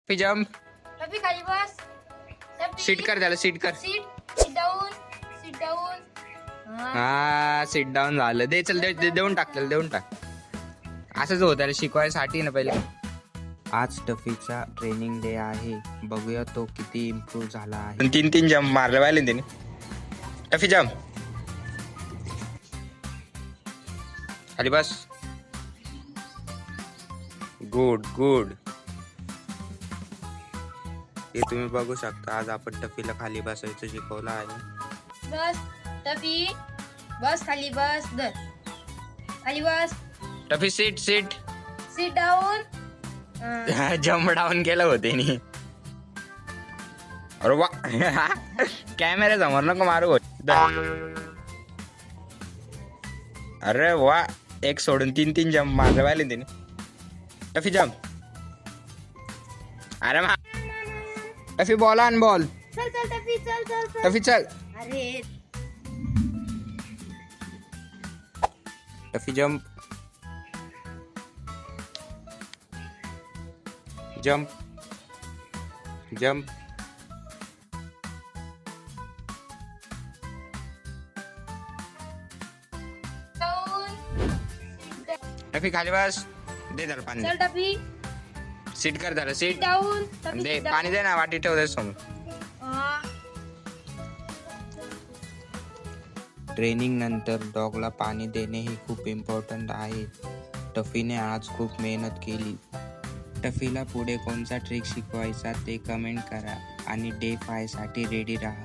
Tuffy jump. Tuffy खाली बस. Seat कर त्याला, सीट कर. Sit down. Sit down. हा सीट डाऊन झालं. दे चल, देऊन टाक त्याला, देऊन टाक. असंच होत त्याला शिकवायसाठी ना पहिले. आज टफीचा ट्रेनिंग डे आहे. बघूया तो किती इम्प्रूव्ह झाला आहे. 3 जंप मारले पाहिले त्याने. Tuffy jump. खाली बस. Good good. हे तुम्ही बघू शकता, आज आपण टफीला खाली बसायचं शिकवलं आहे. बस टफी बस. खाली बस. धर. खाली बस. Toffee sit sit. Sit down. Jump down केलं होते नी. अरे वा. कॅमेरा समोर नको मारू. अरे वा. एक सोडून 3 जंप मारले पाहिले त्याने. Tuffy jump. अरे मा. टफी बॉल आण बॉल. चल चल टफी चल चल चल. टफी चल. अरे Tuffy jump. Jump jump. Down. Tuffy खाली बस. दे त्याला पाणी. चल टफी. सीट कर त्याला, सीट. डाऊन. टफी दे sit down. पाणी, दे ना, वाटी ठेव दे समोर. ट्रेनिंग नंतर डॉगला पाणी देणे ही खूप इम्पॉर्टंट आहे. टफीने आज खूप मेहनत केली. टफीला पुढे कोणता ट्रिक शिकवायचा ते कमेंट करा आणि डे 5 साठी रेडी राहा.